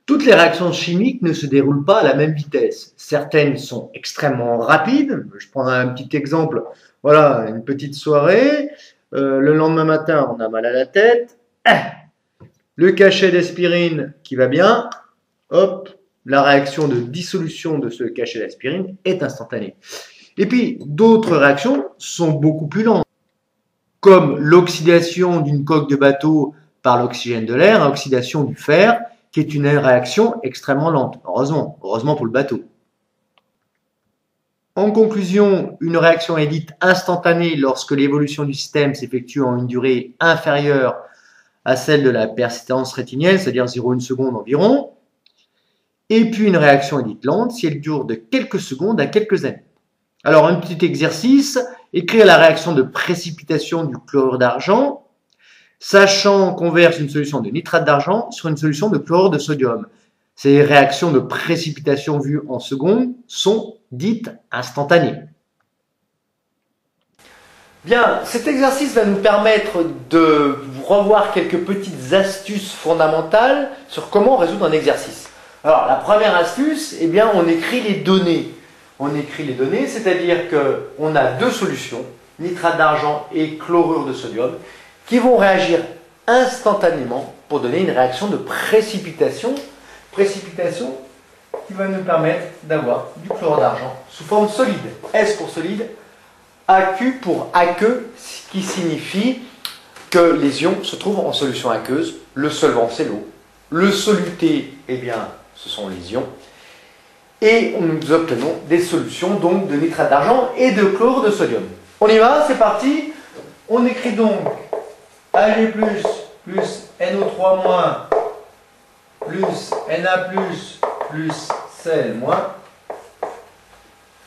Toutes les réactions chimiques ne se déroulent pas à la même vitesse. Certaines sont extrêmement rapides. Je prends un petit exemple. Voilà, une petite soirée. Le lendemain matin, on a mal à la tête. Le cachet d'aspirine qui va bien. Hop, la réaction de dissolution de ce cachet d'aspirine est instantanée. Et puis, d'autres réactions sont beaucoup plus lentes, comme l'oxydation d'une coque de bateau par l'oxygène de l'air, l'oxydation du fer, qui est une réaction extrêmement lente. Heureusement pour le bateau. En conclusion, une réaction est dite instantanée lorsque l'évolution du système s'effectue en une durée inférieure à celle de la persistance rétinienne, c'est-à-dire 0,1 seconde environ. Et puis une réaction est dite lente si elle dure de quelques secondes à quelques années. Alors un petit exercice, écrire la réaction de précipitation du chlorure d'argent, sachant qu'on verse une solution de nitrate d'argent sur une solution de chlorure de sodium. Ces réactions de précipitation vues en secondes sont dites instantanées. Bien, cet exercice va nous permettre de revoir quelques petites astuces fondamentales sur comment résoudre un exercice. Alors, la première astuce, eh bien, on écrit les données. On écrit les données, c'est-à-dire qu'on a deux solutions, nitrate d'argent et chlorure de sodium, qui vont réagir instantanément pour donner une réaction de précipitation. Précipitation qui va nous permettre d'avoir du chlorure d'argent sous forme solide. S pour solide, AQ pour aqueux, ce qui signifie que les ions se trouvent en solution aqueuse. Le solvant, c'est l'eau. Le soluté, eh bien, ce sont les ions. Et nous obtenons des solutions donc de nitrate d'argent et de chlorure de sodium. On y va, c'est parti. On écrit donc Ag+, plus NO3- plus Na+, plus Cl-,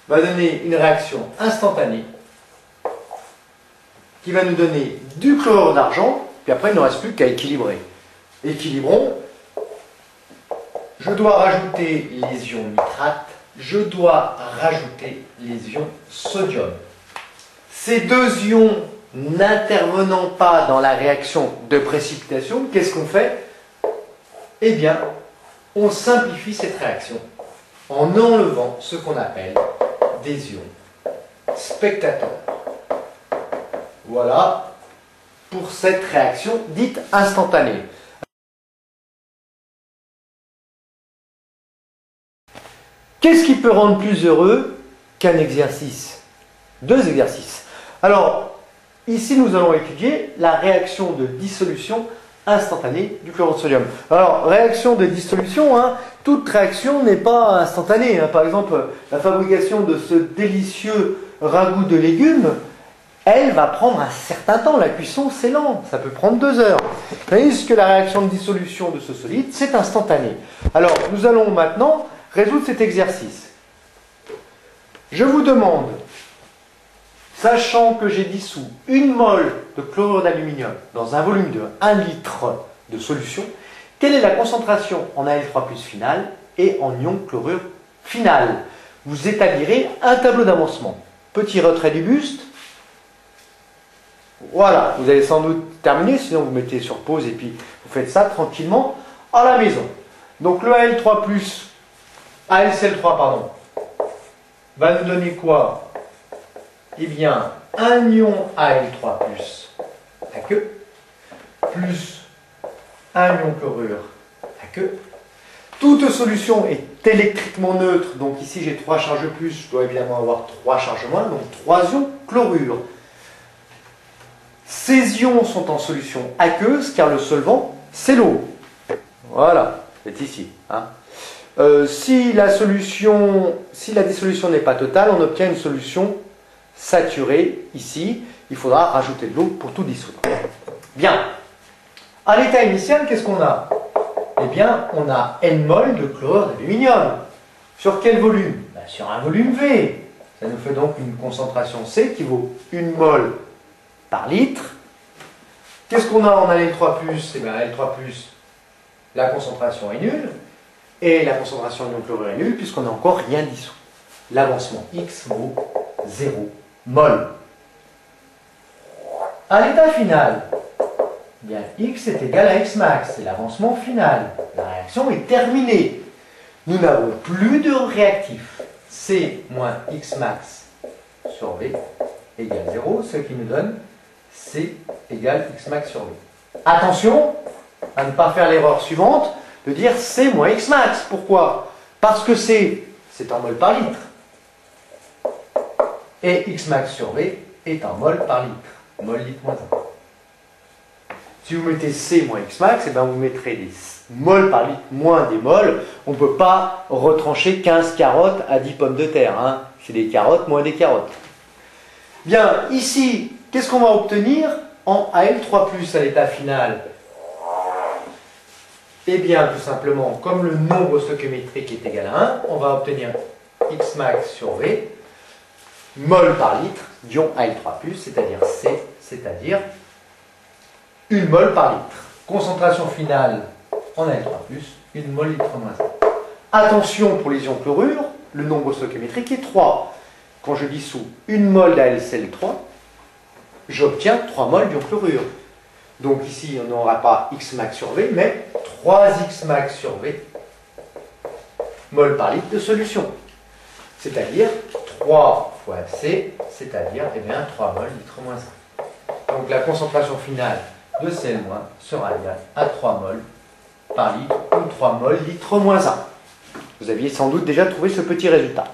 va donner une réaction instantanée qui va nous donner du chlorure d'argent, puis après il ne reste plus qu'à équilibrer. Équilibrons. Je dois rajouter les ions nitrate, je dois rajouter les ions sodium. Ces deux ions n'intervenant pas dans la réaction de précipitation, qu'est-ce qu'on fait? Eh bien, on simplifie cette réaction en enlevant ce qu'on appelle des ions spectateurs. Voilà pour cette réaction dite instantanée. Qu'est-ce qui peut rendre plus heureux qu'un exercice? Deux exercices. Alors, ici nous allons étudier la réaction de dissolution instantanée du chlorure de sodium. Alors, réaction de dissolution, toute réaction n'est pas instantanée. Par exemple, la fabrication de ce délicieux ragoût de légumes, elle va prendre un certain temps. La cuisson, c'est lent, ça peut prendre 2 heures. Tandis que la réaction de dissolution de ce solide, c'est instantané. Alors, nous allons maintenant résoudre cet exercice. Je vous demande, sachant que j'ai dissous 1 mol de chlorure d'aluminium dans un volume de 1 litre de solution, quelle est la concentration en Al3+ finale et en ion chlorure final? Vous établirez un tableau d'avancement. Petit retrait du buste. Voilà, vous allez sans doute terminer, sinon vous mettez sur pause et puis vous faites ça tranquillement à la maison. Donc le AlCl3, pardon, va nous donner quoi? Eh bien, un ion Al3+, aqueux, plus un ion chlorure aqueux. Toute solution est électriquement neutre, donc ici j'ai 3 charges plus, je dois évidemment avoir 3 charges moins, donc 3 ions chlorure. Ces ions sont en solution aqueuse car le solvant c'est l'eau. Voilà, c'est ici. Si la dissolution n'est pas totale, on obtient une solution saturée ici. Il faudra rajouter de l'eau pour tout dissoudre. Bien. À l'état initial, qu'est-ce qu'on a? Eh bien, on a N mol de chlorure d'aluminium. Sur quel volume? Sur un volume V. Ça nous fait donc une concentration C qui vaut 1 mol par litre. Qu'est-ce qu'on a en Al3+? Eh bien, Al3+, la concentration est nulle. Et la concentration de chlorure est nulle puisqu'on n'a encore rien dissous. L'avancement X vaut 0 mol. À l'état final bien X est égal à X max, c'est l'avancement final. La réaction est terminée. Nous n'avons plus de réactif. C moins X max sur V égale 0, ce qui nous donne C égale X max sur V. Attention à ne pas faire l'erreur suivante de dire C moins X max. Pourquoi? Parce que C, c'est en mol par litre. Et X max sur V est en mol par litre. Mol litre moins 1. Si vous mettez C moins X max, et bien vous mettrez des mols par litre moins des mols. On ne peut pas retrancher 15 carottes à 10 pommes de terre. Hein. C'est des carottes moins des carottes. Bien, ici, qu'est-ce qu'on va obtenir en Al3+ à l'état final? Eh bien, tout simplement, comme le nombre stoichiométrique est égal à 1, on va obtenir X max sur V, mol par litre, d'ion Al3+, c'est-à-dire C, c'est-à-dire 1 mol par litre. Concentration finale en Al3+, 1 mol litre moins 1. Attention pour les ions chlorure, le nombre stoichiométrique est 3. Quand je dissous 1 mol d'AlCl3, j'obtiens 3 mol d'ion chlorure. Donc ici, on n'aura pas X max sur V, mais 3X max sur V, mol par litre de solution. C'est-à-dire 3 fois C, c'est-à-dire eh bien, 3 mol litre moins 1. Donc la concentration finale de Cl- sera égale à 3 mol par litre ou 3 mol litre moins 1. Vous aviez sans doute déjà trouvé ce petit résultat.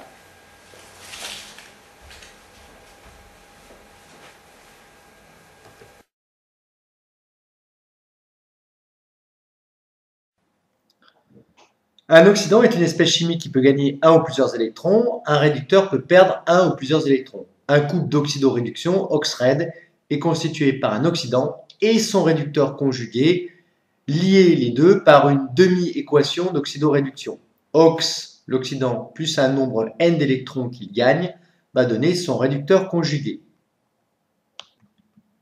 Un oxydant est une espèce chimique qui peut gagner un ou plusieurs électrons. Un réducteur peut perdre un ou plusieurs électrons. Un couple d'oxydoréduction, OX-RED, est constitué par un oxydant et son réducteur conjugué, liés les deux par une demi-équation d'oxydoréduction. OX, l'oxydant, plus un nombre n d'électrons qu'il gagne, va donner son réducteur conjugué.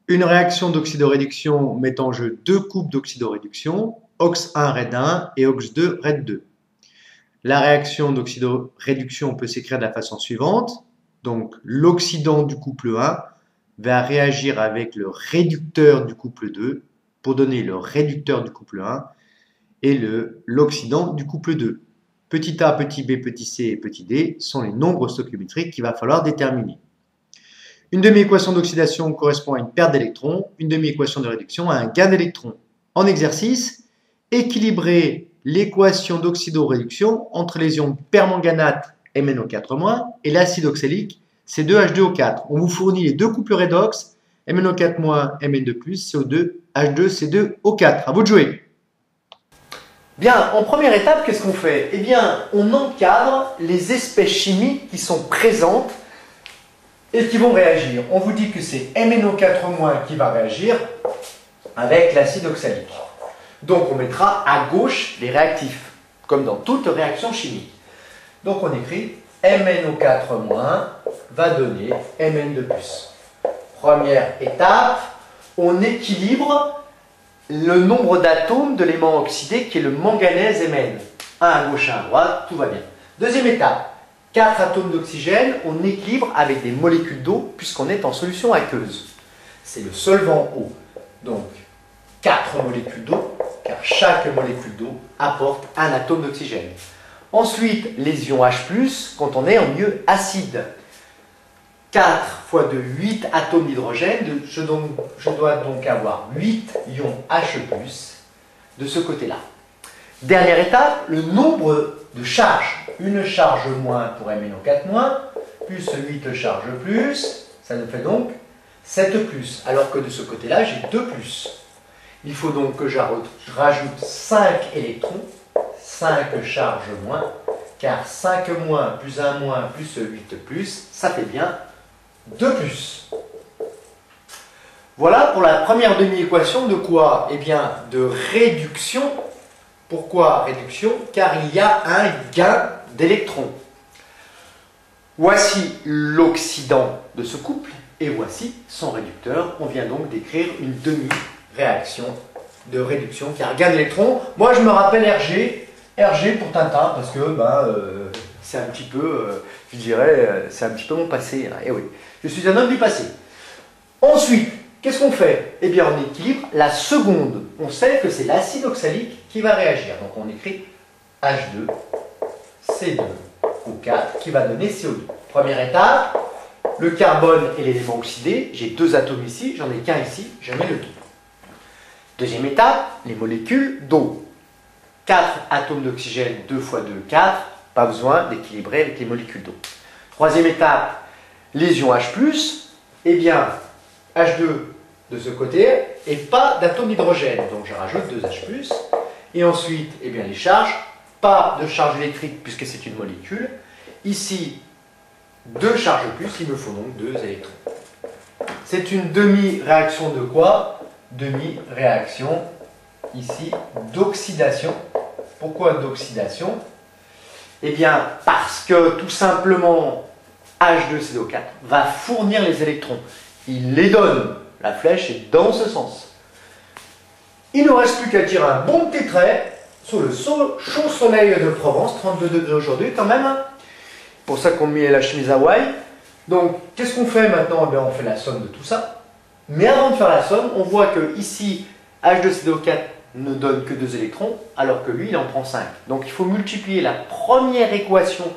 Une réaction d'oxydoréduction met en jeu deux couples d'oxydoréduction, OX1 RED1 et OX2 RED2. La réaction d'oxydoréduction peut s'écrire de la façon suivante. Donc, l'oxydant du couple 1 va réagir avec le réducteur du couple 2 pour donner le réducteur du couple 1 et l'oxydant du couple 2. Petit a, petit b, petit c et petit d sont les nombres stoichiométriques qu'il va falloir déterminer. Une demi-équation d'oxydation correspond à une perte d'électrons, une demi-équation de réduction à un gain d'électrons. En exercice, équilibrer l'équation d'oxydoréduction entre les ions permanganate MnO4- et l'acide oxalique C2H2O4. On vous fournit les deux couples redox MnO4-, Mn2+, CO2, H2C2O4. À vous de jouer. Bien, en première étape, qu'est-ce qu'on fait? Eh bien, on encadre les espèces chimiques qui sont présentes et qui vont réagir. On vous dit que c'est MnO4- qui va réagir avec l'acide oxalique. Donc on mettra à gauche les réactifs, comme dans toute réaction chimique. Donc on écrit MnO4- va donner Mn2+. Première étape, on équilibre le nombre d'atomes de l'élément oxydé qui est le manganèse Mn. Un à gauche, un à droite, tout va bien. Deuxième étape, 4 atomes d'oxygène, on équilibre avec des molécules d'eau puisqu'on est en solution aqueuse. C'est le solvant eau. Donc 4 molécules d'eau, car chaque molécule d'eau apporte un atome d'oxygène. Ensuite, les ions H+, quand on est en milieu acide. 4 fois de 8 atomes d'hydrogène, je dois donc avoir 8 ions H+, de ce côté-là. Dernière étape, le nombre de charges. Une charge moins pour MnO4-, plus 8 charges plus, ça nous fait donc 7 plus, alors que de ce côté-là, j'ai 2 plus. Il faut donc que je rajoute 5 électrons, 5 charges moins, car 5 moins plus 1 moins plus 8 plus, ça fait bien 2 plus. Voilà pour la première demi-équation de quoi? Eh bien, de réduction. Pourquoi réduction? Car il y a un gain d'électrons. Voici l'oxydant de ce couple et voici son réducteur. On vient donc d'écrire une demi-réaction de réduction car gain d'électrons. Moi je me rappelle RG pour Tintin parce que c'est un petit peu, je dirais, c'est un petit peu mon passé. Et oui, je suis un homme du passé. Ensuite, Qu'est-ce qu'on fait? Eh bien, on équilibre la seconde. On sait que c'est l'acide oxalique qui va réagir. Donc, on écrit H2, C2O4 qui va donner CO2. Première étape, le carbone est l'élément oxydé. J'ai 2 atomes ici, j'en ai qu'un ici, je mets le 2. Deuxième étape, les molécules d'eau. 4 atomes d'oxygène, 2 fois 2, 4. Pas besoin d'équilibrer avec les molécules d'eau. Troisième étape, les ions H+. Eh bien, H2 de ce côté et pas d'atome d'hydrogène. Donc je rajoute 2 H+. Et ensuite, eh bien, les charges, pas de charge électrique puisque c'est une molécule. Ici, 2 charges plus, il me faut donc 2 électrons. C'est une demi-réaction de quoi? Demi-réaction, ici, d'oxydation. Pourquoi d'oxydation? Eh bien, parce que tout simplement, H2CO4 va fournir les électrons. Il les donne. La flèche est dans ce sens. Il ne nous reste plus qu'à tirer un bon petit trait sous le chaud soleil de Provence, 32 degrés aujourd'hui quand même. Pour ça qu'on met la chemise Hawaï. Donc, qu'est-ce qu'on fait maintenant? Eh bien, on fait la somme de tout ça. Mais avant de faire la somme, on voit que ici, H2CO4 ne donne que 2 électrons, alors que lui, il en prend 5. Donc, il faut multiplier la première équation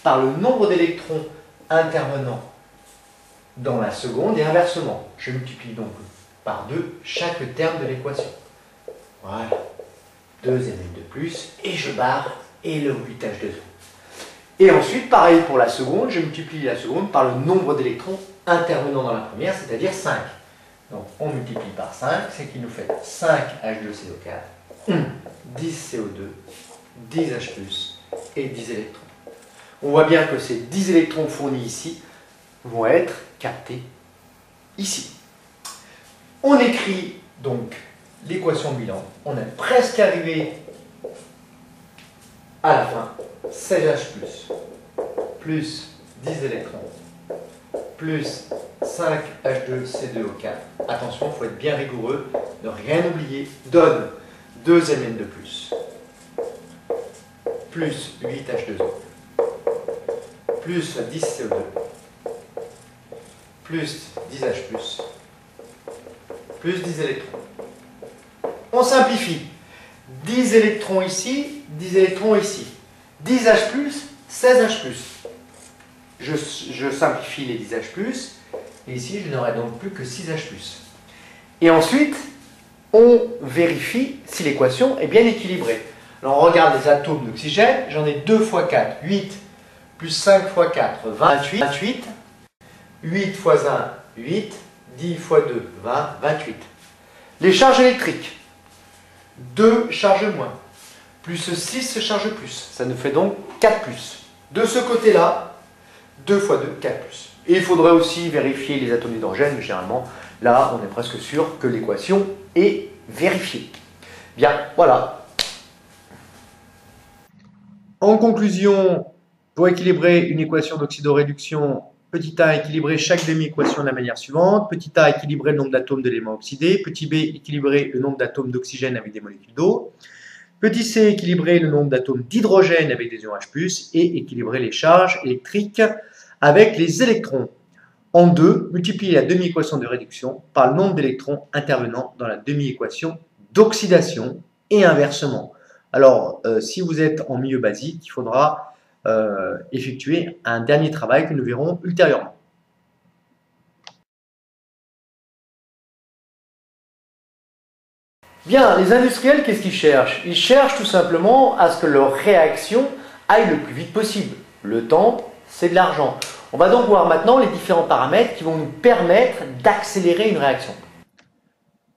par le nombre d'électrons intervenant dans la seconde et inversement. Je multiplie donc par 2 chaque terme de l'équation. Voilà. 2 Mn de plus, et je barre, et le 8H2O. Et ensuite, pareil pour la seconde, je multiplie la seconde par le nombre d'électrons intervenant dans la première, c'est-à-dire 5. Donc on multiplie par 5, c'est qu'il nous fait 5 H2CO4, 10 CO2, 10 H+, et 10 électrons. On voit bien que ces 10 électrons fournis ici vont être captés ici. On écrit donc l'équation de bilan. On est presque arrivé à la fin. 16H+, plus 10 électrons, plus 5 H2C2O4. Attention, il faut être bien rigoureux, ne rien oublier, donne 2 Mn de plus 8 H2O, plus 10 CO2, plus 10 H+, plus 10 électrons. On simplifie. 10 électrons ici, 10 électrons ici. 10 H+, 16 H+. Je simplifie les 10 H+, et ici je n'aurai donc plus que 6 H+. Et ensuite, on vérifie si l'équation est bien équilibrée. Alors on regarde les atomes d'oxygène, j'en ai 2 fois 4, 8, plus 5 fois 4, 28, 8 fois 1, 8, 10 fois 2, 20, 28. Les charges électriques, 2 charges moins, plus 6 charges plus, ça nous fait donc 4 plus. De ce côté-là, 2 fois 2, 4 plus. Et il faudrait aussi vérifier les atomes d'hydrogène, mais généralement, là, on est presque sûr que l'équation est vérifiée. Bien, voilà. En conclusion, pour équilibrer une équation d'oxydoréduction, petit a équilibrer chaque demi-équation de la manière suivante. Petit a équilibrer le nombre d'atomes d'éléments oxydés. Petit b équilibrer le nombre d'atomes d'oxygène avec des molécules d'eau. Petit c équilibrer le nombre d'atomes d'hydrogène avec des ions H+, et équilibrer les charges électriques avec les électrons. En 2, multiplier la demi-équation de réduction par le nombre d'électrons intervenant dans la demi-équation d'oxydation et inversement. Alors, si vous êtes en milieu basique, il faudra effectuer un dernier travail que nous verrons ultérieurement. Bien, les industriels, qu'est-ce qu'ils cherchent? Ils cherchent tout simplement à ce que leur réaction aille le plus vite possible. Le temps, c'est de l'argent. On va donc voir maintenant les différents paramètres qui vont nous permettre d'accélérer une réaction.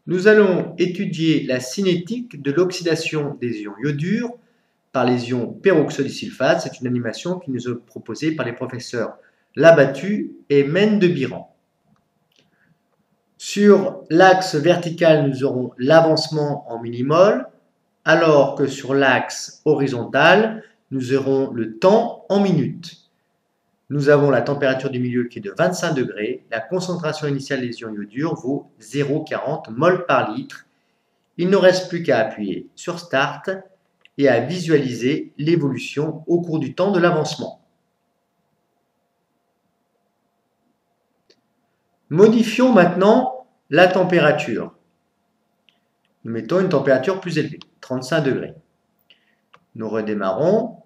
Nous allons étudier la cinétique de l'oxydation des ions iodures par les ions peroxydisulfate. C'est une animation qui nous est proposée par les professeurs Labattu et Mendebiran. Sur l'axe vertical, nous aurons l'avancement en millimoles, alors que sur l'axe horizontal, nous aurons le temps en minutes. Nous avons la température du milieu qui est de 25 degrés. La concentration initiale des ions iodures vaut 0,40 mol par litre. Il ne reste plus qu'à appuyer sur Start et à visualiser l'évolution au cours du temps de l'avancement. Modifions maintenant la température. Nous mettons une température plus élevée, 35 degrés. Nous redémarrons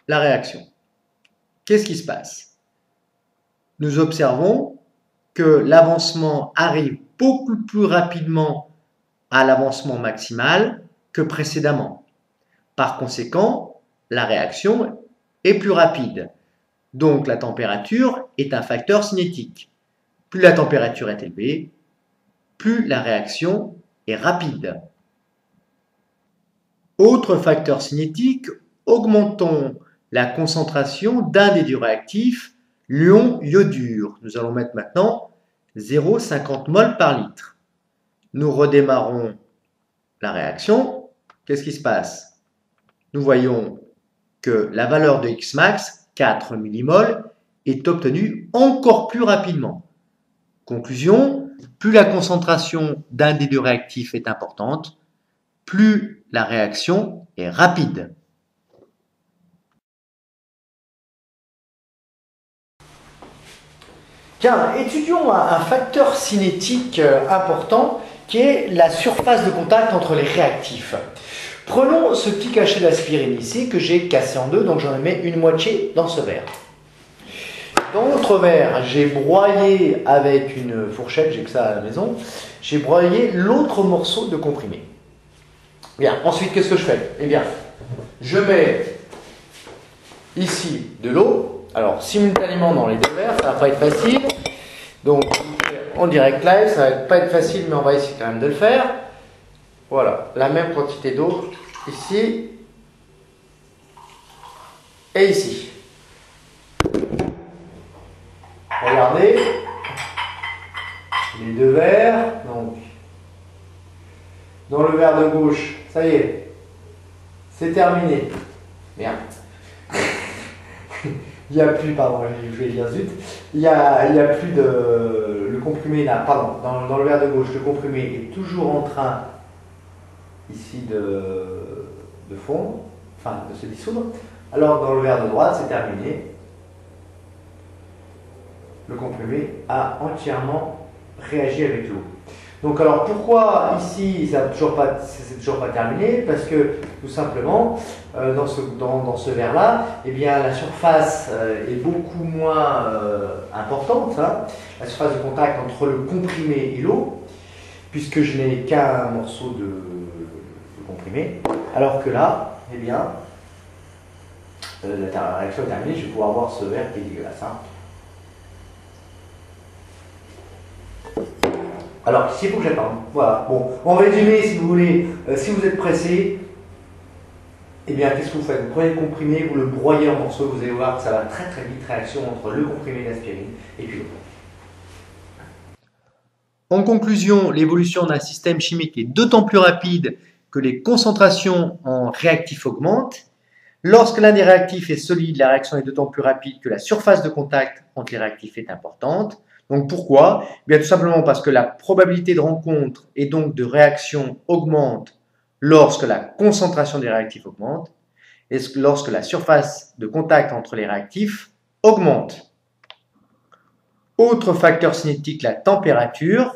la réaction. Qu'est-ce qui se passe? Nous observons que l'avancement arrive beaucoup plus rapidement à l'avancement maximal que précédemment. Par conséquent, la réaction est plus rapide. Donc la température est un facteur cinétique. Plus la température est élevée, plus la réaction est rapide. Autre facteur cinétique, augmentons la concentration d'un des deux réactifs, l'ion iodure. Nous allons mettre maintenant 0,50 mol par litre. Nous redémarrons la réaction. Qu'est-ce qui se passe? Nous voyons que la valeur de Xmax, 4 millimoles, est obtenue encore plus rapidement. Conclusion, plus la concentration d'un des deux réactifs est importante, plus la réaction est rapide. Tiens, étudions un facteur cinétique important qui est la surface de contact entre les réactifs. Prenons ce petit cachet d'aspirine ici que j'ai cassé en deux, donc j'en mets une moitié dans ce verre. Dans l'autre verre, j'ai broyé avec une fourchette, j'ai que ça à la maison, j'ai broyé l'autre morceau de comprimé. Bien, ensuite, qu'est-ce que je fais? Eh bien, je mets ici de l'eau. Alors, simultanément dans les deux verres, ça va pas être facile. Donc, en direct live, ça va pas être facile, mais on va essayer quand même de le faire. Voilà, la même quantité d'eau ici et ici. Regardez, les deux verres. Donc, dans le verre de gauche, ça y est, c'est terminé. Bien. Il n'y a plus, pardon, je vais dire zut, il y a plus de, le comprimé là, pardon, dans le verre de gauche, le comprimé est toujours en train ici de fondre, enfin de se dissoudre, alors dans le verre de droite, c'est terminé, le comprimé a entièrement réagi avec l'eau. Donc alors pourquoi ici c'est toujours pas terminé? Parce que tout simplement dans ce verre là, eh bien la surface est beaucoup moins importante, hein, la surface de contact entre le comprimé et l'eau, puisque je n'ai qu'un morceau de comprimé, alors que là, eh bien la réaction est terminée, je vais pouvoir voir ce verre qui est dégueulasse. Hein. Alors, ici, il faut que j'attende. Voilà. Bon, en résumé, si vous voulez, si vous êtes pressé, eh bien, qu'est-ce que vous faites? Vous prenez le comprimé, vous le broyez en morceaux, vous allez voir que ça va très très vite, réaction entre le comprimé d'aspirine et puis l'eau. En conclusion, l'évolution d'un système chimique est d'autant plus rapide que les concentrations en réactifs augmentent. Lorsque l'un des réactifs est solide, la réaction est d'autant plus rapide que la surface de contact entre les réactifs est importante. Donc pourquoi? Bien tout simplement parce que la probabilité de rencontre et donc de réaction augmente lorsque la concentration des réactifs augmente et lorsque la surface de contact entre les réactifs augmente. Autre facteur cinétique, la température.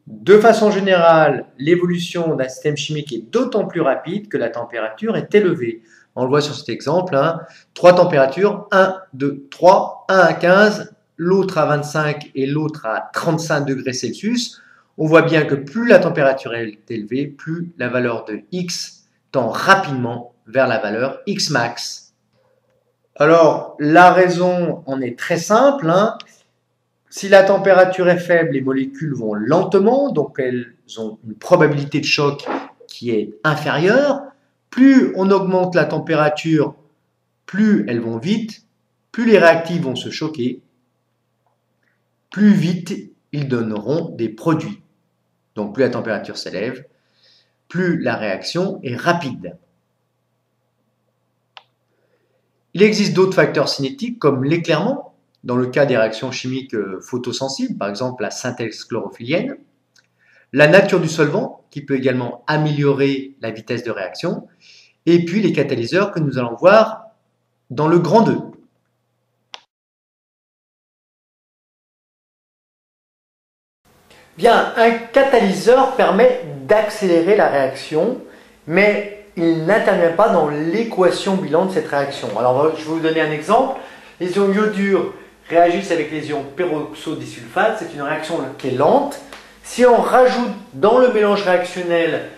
De façon générale, l'évolution d'un système chimique est d'autant plus rapide que la température est élevée. On le voit sur cet exemple, hein, 3 températures, 1, 2, 3, 1 à 15, l'autre à 25 et l'autre à 35 degrés Celsius. On voit bien que plus la température est élevée, plus la valeur de X tend rapidement vers la valeur X max. Alors, la raison en est très simple, hein. Si la température est faible, les molécules vont lentement, donc elles ont une probabilité de choc qui est inférieure. Plus on augmente la température, plus elles vont vite, plus les réactifs vont se choquer, plus vite ils donneront des produits. Donc plus la température s'élève, plus la réaction est rapide. Il existe d'autres facteurs cinétiques comme l'éclairement, dans le cas des réactions chimiques photosensibles, par exemple la synthèse chlorophyllienne, la nature du solvant, qui peut également améliorer la vitesse de réaction, et puis les catalyseurs que nous allons voir dans le grand 2. Bien, un catalyseur permet d'accélérer la réaction, mais il n'intervient pas dans l'équation bilan de cette réaction. Alors, je vais vous donner un exemple. Les ions iodures réagissent avec les ions peroxodisulfate. C'est une réaction qui est lente. Si on rajoute dans le mélange réactionnel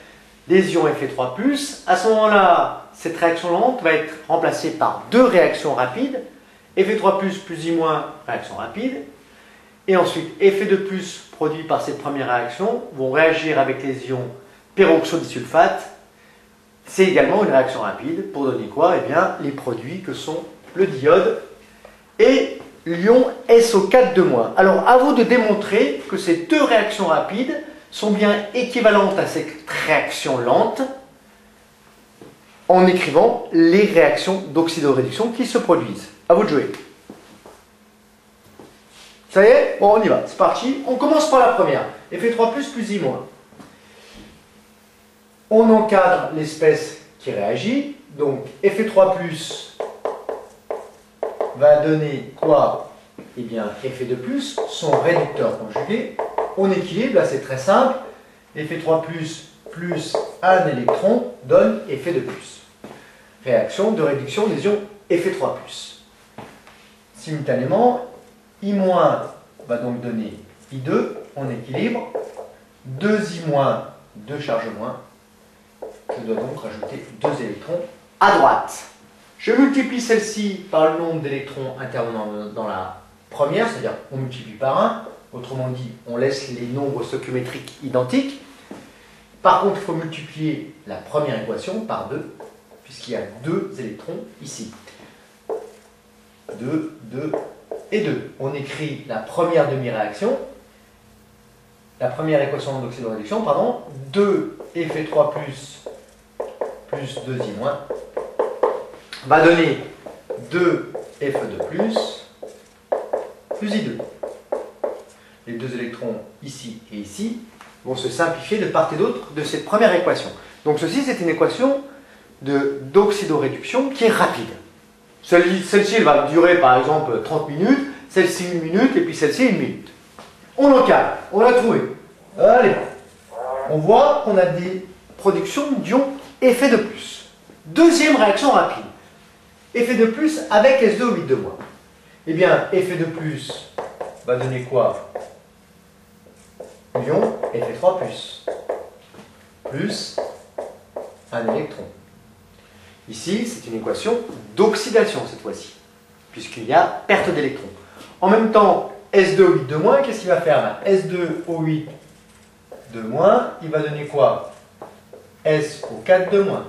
des ions Fe3+, à ce moment-là, cette réaction lente va être remplacée par deux réactions rapides. Fe3+, plus I-, réaction rapide. Et ensuite, Fe2+, produit par cette première réaction, vont réagir avec les ions peroxodisulfate. C'est également une réaction rapide pour donner quoi? Eh bien, les produits que sont le diode et l'ion SO4-. Alors, à vous de démontrer que ces deux réactions rapides sont bien équivalentes à cette réaction lente en écrivant les réactions d'oxydoréduction qui se produisent. À vous de jouer. Ça y est? Bon, on y va. C'est parti. On commence par la première. Fe3+, plus I-. On encadre l'espèce qui réagit. Donc, Fe3+, va donner quoi? Eh bien, Fe2+, son réducteur conjugué. On équilibre, là c'est très simple. Fe3+, plus un électron donne Fe2+. Réaction de réduction des ions Fe3+. Simultanément, I- va donc donner I2, on équilibre. 2I-, 2 charges moins. Je dois donc rajouter 2 électrons à droite. Je multiplie celle-ci par le nombre d'électrons intervenant dans la première, c'est-à-dire on multiplie par 1. Autrement dit, on laisse les nombres stoichiométriques identiques. Par contre, il faut multiplier la première équation par 2, puisqu'il y a 2 électrons ici. 2, 2 et 2. On écrit la première demi-réaction, la première équation d'oxydoréduction, pardon, 2 Fe3+, plus 2I- va donner 2 Fe2+, plus I2. Les deux électrons ici et ici vont se simplifier de part et d'autre de cette première équation. Donc ceci, c'est une équation d'oxydoréduction qui est rapide. Celle-ci, elle va durer par exemple 30 minutes, celle-ci 1 minute, et puis celle-ci 1 minute. On l'encadre, on l'a trouvé. Allez, on voit qu'on a des productions d'ions Fe2+. Deuxième réaction rapide. Fe2+, avec S2O8-. Eh bien, Fe2+, va donner quoi? L'ion Fe3+, plus un électron. Ici, c'est une équation d'oxydation cette fois-ci, puisqu'il y a perte d'électrons. En même temps, S2O8-, qu'est-ce qu'il va faire? S2O8-, il va donner quoi? SO4-.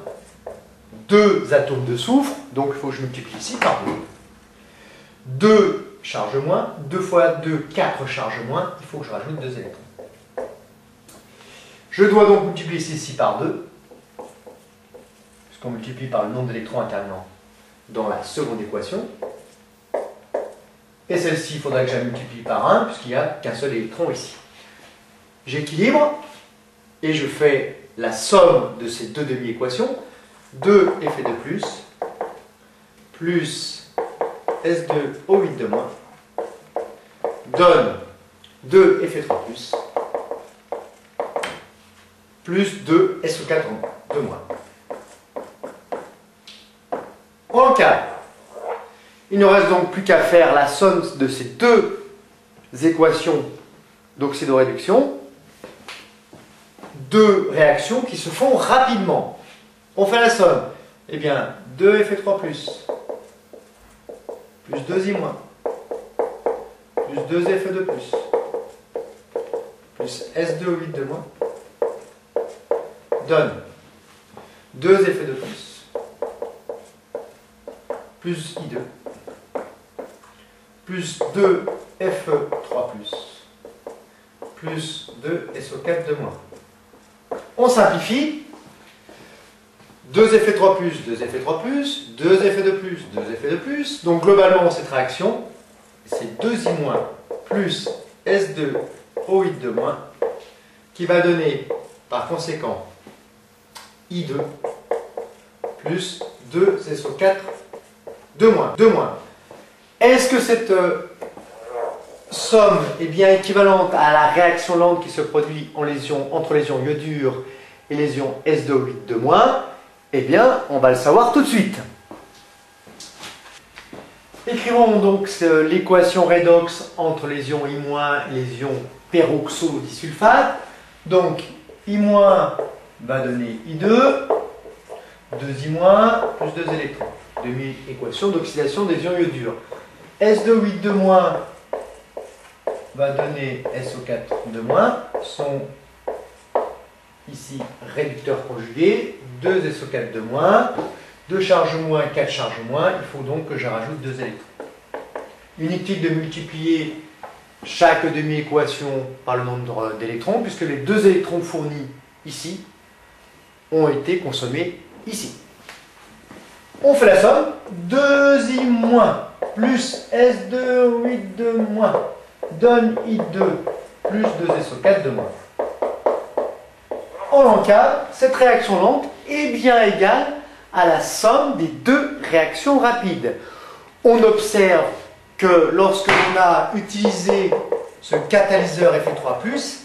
Deux atomes de soufre, donc il faut que je multiplie ici par 2. 2 charges moins, 2 fois 2, 4 charges moins, il faut que je rajoute 2 électrons. Je dois donc multiplier ici par 2, puisqu'on multiplie par le nombre d'électrons intervenant dans la seconde équation. Et celle-ci, il faudra que je la multiplie par 1, puisqu'il n'y a qu'un seul électron ici. J'équilibre, et je fais la somme de ces deux demi-équations. 2 Fe2+, plus S2O8-, donne 2 Fe3+, plus 2 SO4-. On encadre. Il ne reste donc plus qu'à faire la somme de ces deux équations d'oxydoréduction. Deux réactions qui se font rapidement. On fait la somme. Eh bien, 2 Fe3+, plus 2I-, plus 2 Fe2+, plus S2O8-, donne 2 Fe2+, plus I2, plus 2 Fe3+, plus 2 SO4-. On simplifie. 2 Fe3+, 2 Fe3+, 2 Fe2+, 2 Fe2+. Donc globalement, cette réaction, c'est 2I- plus S2O8-, qui va donner par conséquent I2 plus 2 SO4 2-. Est-ce que cette somme est bien équivalente à la réaction lente qui se produit entre les ions iodure et les ions S2O8-, eh bien, on va le savoir tout de suite. Écrivons donc l'équation redox entre les ions I- et les ions peroxodisulfate. Donc, I- va donner I2, 2I- plus 2 électrons. Demi-équation d'oxydation des ions iodure. S2O8-, va donner SO4-, sont ici réducteurs conjugués, 2 SO4-, 2 charges moins, 4 charges moins, il faut donc que je rajoute 2 électrons. Inutile de multiplier chaque demi-équation par le nombre d'électrons, puisque les 2 électrons fournis ici ont été consommés ici. On fait la somme, 2I- plus S2O8-, donne I2 plus 2SO4-. En l'encadre, cette réaction lente est bien égale à la somme des deux réactions rapides. On observe que lorsque l'on a utilisé ce catalyseur Fe3+,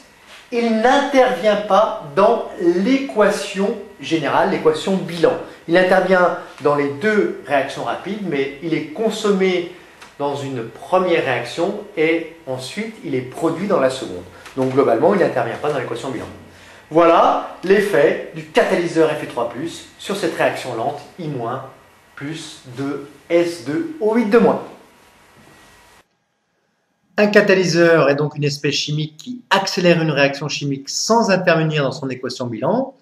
il n'intervient pas dans l'équation générale, l'équation bilan. Il intervient dans les deux réactions rapides, mais il est consommé dans une première réaction et ensuite il est produit dans la seconde. Donc globalement, il n'intervient pas dans l'équation bilan. Voilà l'effet du catalyseur Fe3+, sur cette réaction lente I- plus 2 S2O8-. Un catalyseur est donc une espèce chimique qui accélère une réaction chimique sans intervenir dans son équation bilan.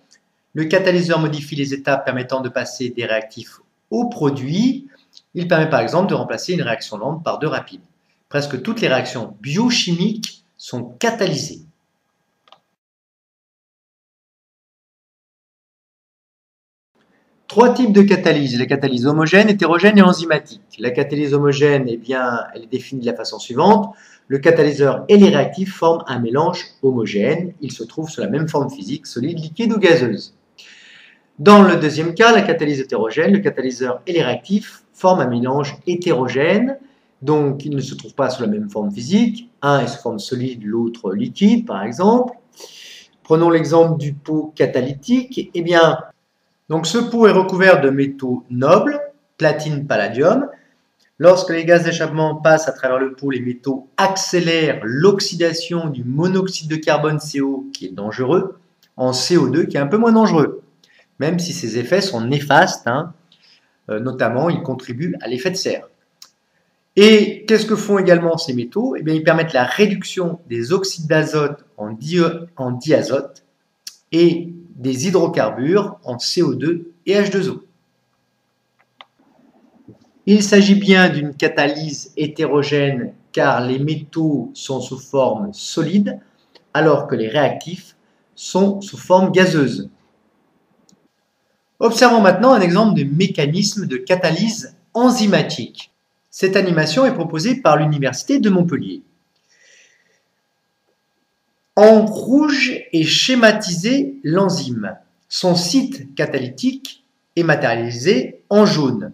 Le catalyseur modifie les étapes permettant de passer des réactifs aux produits. Il permet par exemple de remplacer une réaction lente par deux rapides. Presque toutes les réactions biochimiques sont catalysées. Trois types de catalyse, la catalyse homogène, hétérogène et enzymatique. La catalyse homogène, eh bien, elle est définie de la façon suivante. Le catalyseur et les réactifs forment un mélange homogène. Ils se trouvent sous la même forme physique, solide, liquide ou gazeuse. Dans le deuxième cas, la catalyse hétérogène, le catalyseur et les réactifs forment un mélange hétérogène. Donc, ils ne se trouvent pas sous la même forme physique. Un est sous forme solide, l'autre liquide, par exemple. Prenons l'exemple du pot catalytique. Eh bien, donc ce pot est recouvert de métaux nobles, platine, palladium. Lorsque les gaz d'échappement passent à travers le pot, les métaux accélèrent l'oxydation du monoxyde de carbone CO, qui est dangereux, en CO2, qui est un peu moins dangereux, même si ces effets sont néfastes, notamment ils contribuent à l'effet de serre. Et qu'est-ce que font également ces métaux? Eh bien, ils permettent la réduction des oxydes d'azote en diazote et des hydrocarbures en CO2 et H2O. Il s'agit bien d'une catalyse hétérogène car les métaux sont sous forme solide alors que les réactifs sont sous forme gazeuse. Observons maintenant un exemple de mécanisme de catalyse enzymatique. Cette animation est proposée par l'Université de Montpellier. En rouge est schématisé l'enzyme. Son site catalytique est matérialisé en jaune.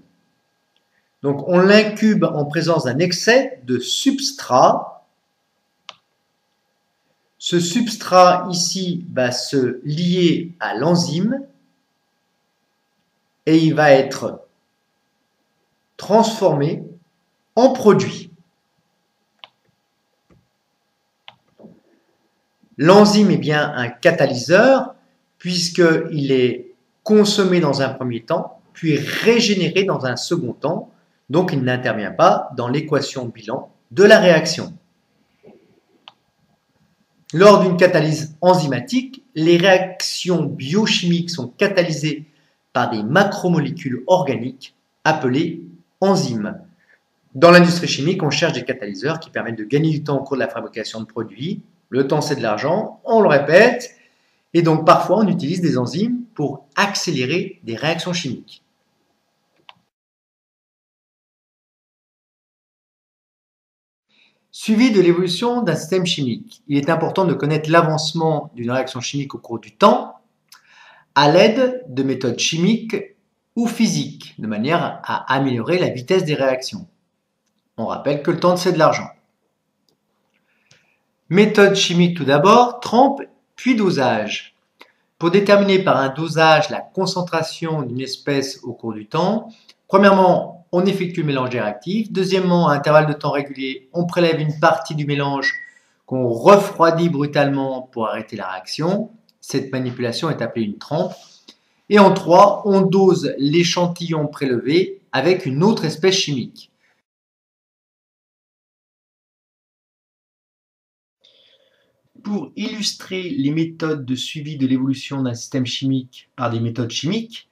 Donc on l'incube en présence d'un excès de substrat. Ce substrat ici va se lier à l'enzyme et il va être transformé en produit. L'enzyme est bien un catalyseur puisqu'il est consommé dans un premier temps, puis régénéré dans un second temps, donc il n'intervient pas dans l'équation bilan de la réaction. Lors d'une catalyse enzymatique, les réactions biochimiques sont catalysées par des macromolécules organiques appelées enzymes. Dans l'industrie chimique, on cherche des catalyseurs qui permettent de gagner du temps au cours de la fabrication de produits. Le temps, c'est de l'argent, on le répète, et donc parfois on utilise des enzymes pour accélérer des réactions chimiques. Suivi de l'évolution d'un système chimique, il est important de connaître l'avancement d'une réaction chimique au cours du temps à l'aide de méthodes chimiques ou physiques, de manière à améliorer la vitesse des réactions. On rappelle que le temps, c'est de l'argent. Méthode chimique tout d'abord, trempe puis dosage. Pour déterminer par un dosage la concentration d'une espèce au cours du temps, premièrement, on effectue le mélange des réactifs. Deuxièmement, à intervalle de temps régulier, on prélève une partie du mélange qu'on refroidit brutalement pour arrêter la réaction. Cette manipulation est appelée une trempe. Et en 3, on dose l'échantillon prélevé avec une autre espèce chimique. Pour illustrer les méthodes de suivi de l'évolution d'un système chimique par des méthodes chimiques,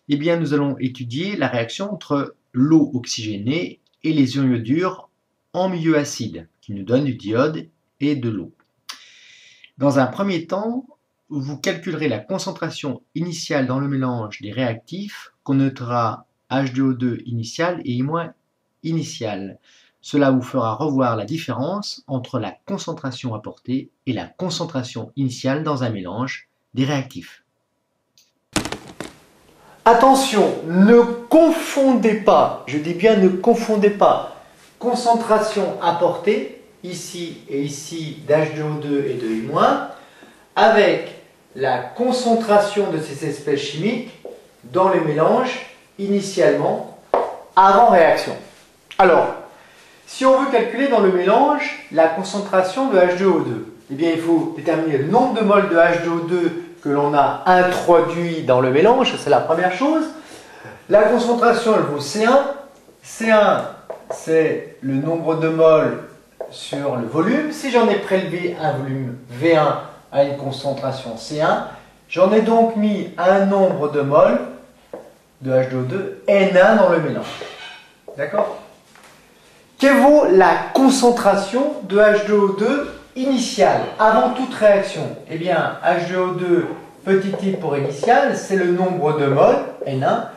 eh bien, nous allons étudier la réaction entre l'eau oxygénée et les ions iodures en milieu acide, qui nous donnent du diode et de l'eau. Dans un premier temps, vous calculerez la concentration initiale dans le mélange des réactifs qu'on notera H2O2 initial et I- initial. Cela vous fera revoir la différence entre la concentration apportée et la concentration initiale dans un mélange des réactifs. Attention, ne confondez pas, je dis bien ne confondez pas, concentration apportée, ici et ici d'H2O2 et de I-, avec la concentration de ces espèces chimiques dans les mélanges initialement avant réaction. Alors, si on veut calculer dans le mélange la concentration de H2O2, eh bien il faut déterminer le nombre de moles de H2O2 que l'on a introduit dans le mélange, c'est la première chose. La concentration, elle vaut C1. C1, c'est le nombre de moles sur le volume. Si j'en ai prélevé un volume V1 à une concentration C1, j'en ai donc mis un nombre de moles de H2O2 N1 dans le mélange. D'accord? Quelle vaut la concentration de H2O2 initiale, avant toute réaction? Eh bien, H2O2 petit i pour initial, c'est le nombre de moles, N1,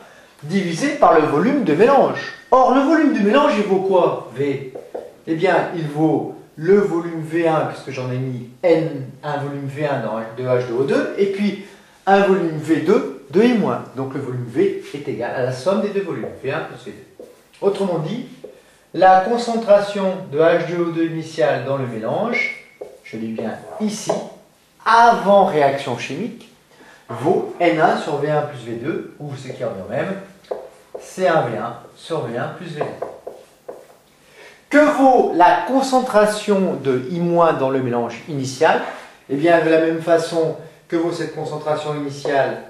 divisé par le volume de mélange. Or, le volume du mélange, il vaut quoi? V. Eh bien, il vaut le volume V1, puisque j'en ai mis N, un volume V1 de H2O2, et puis un volume V2 de I-. Donc, le volume V est égal à la somme des deux volumes, V1 plus V2. Autrement dit, la concentration de H2O2 initiale dans le mélange, je dis bien ici, avant réaction chimique, vaut N1 sur V1 plus V2, ou ce qui revient au même, C1V1 sur V1 plus V2. Que vaut la concentration de I- dans le mélange initial? Eh bien, de la même façon, que vaut cette concentration initiale?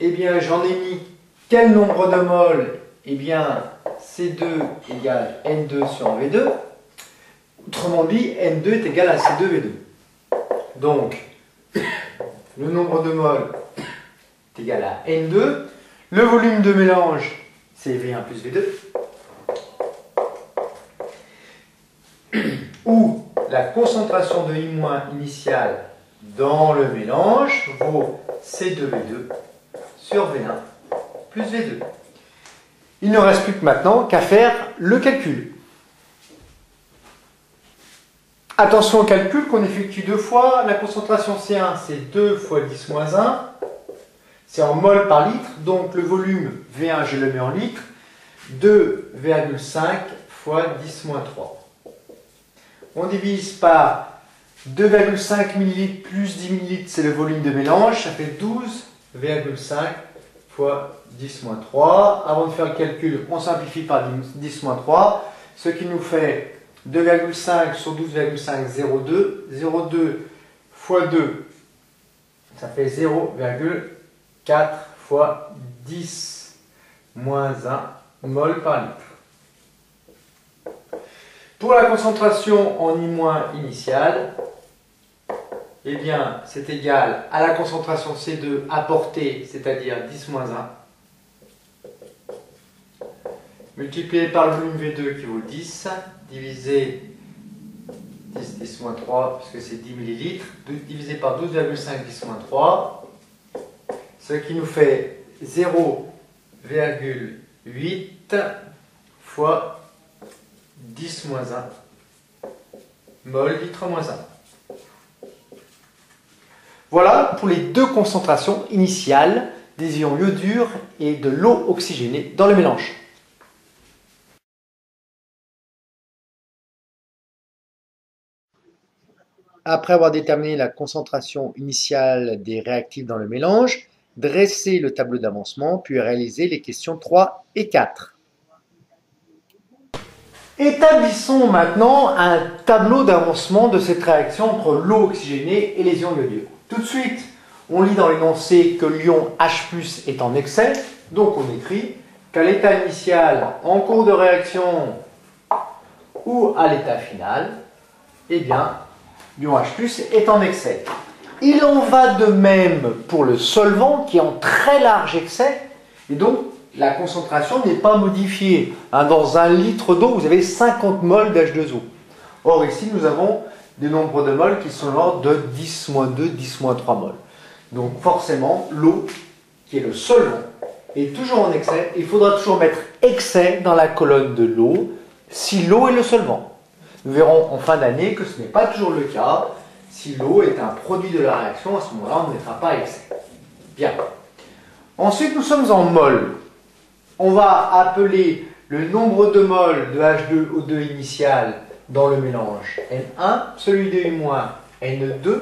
Eh bien, j'en ai mis quel nombre de moles? Eh bien, C2 égale N2 sur V2. Autrement dit, N2 est égal à C2V2. Donc, le nombre de moles est égal à N2. Le volume de mélange, c'est V1 plus V2. Où la concentration de I- initiale dans le mélange vaut C2V2 sur V1 plus V2. Il ne reste plus que maintenant qu'à faire le calcul. Attention au calcul qu'on effectue deux fois. La concentration C1, c'est 2 fois 10 moins 1. C'est en mol par litre. Donc le volume V1, je le mets en litres. 2,5 fois 10 moins 3. On divise par 2,5 ml plus 10 ml, c'est le volume de mélange. Ça fait 12,5 fois 10 moins 3. Avant de faire le calcul, on simplifie par 10 moins 3, ce qui nous fait 2,5 sur 12,5, 0,2. 0,2 fois 2, ça fait 0,4 fois 10 moins 1 mol par litre. Pour la concentration en I- initiale, eh bien, c'est égal à la concentration C2 apportée, c'est-à-dire 10 moins 1, multiplié par le volume V2 qui vaut 10, divisé 10 moins 3, puisque c'est 10 millilitres, divisé par 12,5 10 moins 3, ce qui nous fait 0,8 fois 10 moins 1 mol litre moins 1. Voilà pour les deux concentrations initiales des ions iodures et de l'eau oxygénée dans le mélange. Après avoir déterminé la concentration initiale des réactifs dans le mélange, dressez le tableau d'avancement, puis réalisez les questions 3 et 4. Établissons maintenant un tableau d'avancement de cette réaction entre l'eau oxygénée et les ions iodés. Tout de suite, on lit dans l'énoncé que l'ion H+ est en excès, donc on écrit qu'à l'état initial, en cours de réaction ou à l'état final, eh bien, l'ion H+ est en excès. Il en va de même pour le solvant qui est en très large excès, et donc la concentration n'est pas modifiée. Dans 1 litre d'eau, vous avez 50 mol d'H2O. Or ici, nous avons des nombres de moles qui sont de l'ordre de 10-2, 10-3 mol. Donc forcément, l'eau, qui est le solvant, est toujours en excès. Il faudra toujours mettre excès dans la colonne de l'eau si l'eau est le solvant. Nous verrons en fin d'année que ce n'est pas toujours le cas. Si l'eau est un produit de la réaction, à ce moment-là, on ne mettra pas excès. Bien. Ensuite, nous sommes en mol. On va appeler le nombre de moles de H2O2 initial dans le mélange N1, celui de I- N2.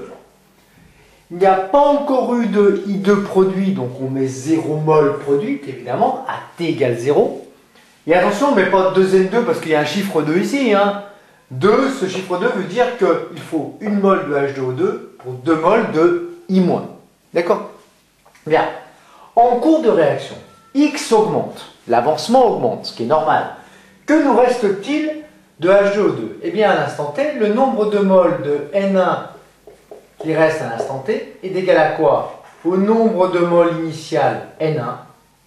Il n'y a pas encore eu de I2 produit, donc on met 0 mol produite, évidemment, à T égale 0. Et attention, on ne met pas 2N2 parce qu'il y a un chiffre 2 ici. 2, ce chiffre 2 veut dire qu'il faut 1 mol de H2O2 pour 2 mol de I-. D'accord? Bien. En cours de réaction, X augmente, l'avancement augmente, ce qui est normal. Que nous reste-t-il de H2O2? Eh bien, à l'instant T, le nombre de moles de N1 qui reste à l'instant T est égal à quoi? Au nombre de moles initial N1,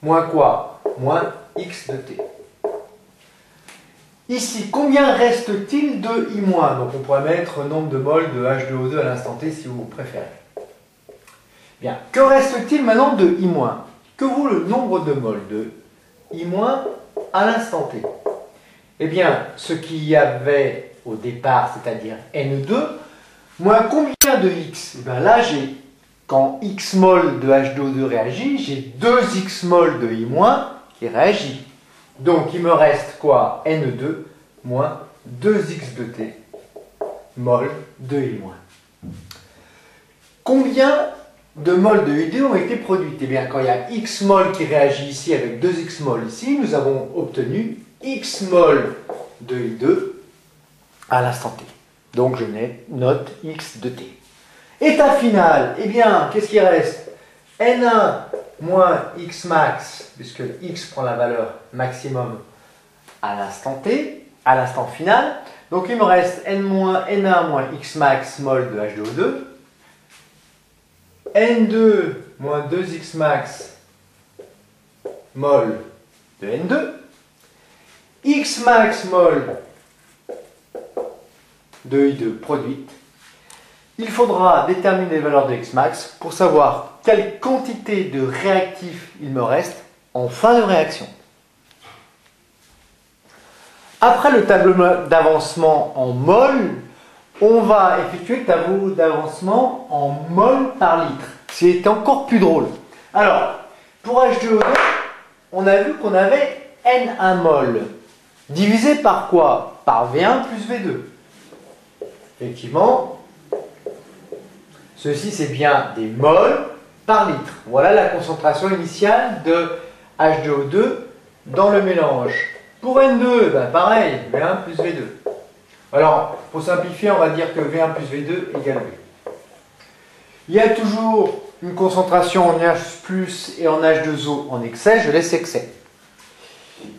moins quoi? Moins X de T. Ici, combien reste-t-il de I-? Donc on pourrait mettre nombre de moles de H2O2 à l'instant T si vous préférez. Bien, que reste-t-il maintenant de I-? Que vaut le nombre de moles de I- à l'instant T? Eh bien, ce qu'il y avait au départ, c'est-à-dire N2, moins combien de X? Eh bien là, quand X mol de H2O2 réagit, j'ai 2X mol de I- qui réagit. Donc il me reste quoi? N2 moins 2X de T mol de I-. Combien de moles de I2 ont été produites? Eh bien, quand il y a X mol qui réagit ici avec 2X mol ici, nous avons obtenu X mol de I2 à l'instant T. Donc je note X de T. État final, eh bien, qu'est-ce qui reste? N1 moins X max, puisque X prend la valeur maximum à l'instant T, à l'instant final. Donc il me reste N1 moins X max mol de H2O2. N2 moins 2X max mol de N2. X max mol de I2 produite. Il faudra déterminer les valeurs de X max pour savoir quelle quantité de réactif il me reste en fin de réaction. Après le tableau d'avancement en mol, on va effectuer le tableau d'avancement en mol par litre. C'est encore plus drôle. Alors, pour H2O2, on a vu qu'on avait N1 mol. Divisé par quoi? Par V1 plus V2. Effectivement, ceci c'est bien des mols par litre. Voilà la concentration initiale de H2O2 dans le mélange. Pour N2, ben pareil, V1 plus V2. Alors, pour simplifier, on va dire que V1 plus V2 égale V. Il y a toujours une concentration en H+ et en H2O en excès, je laisse excès.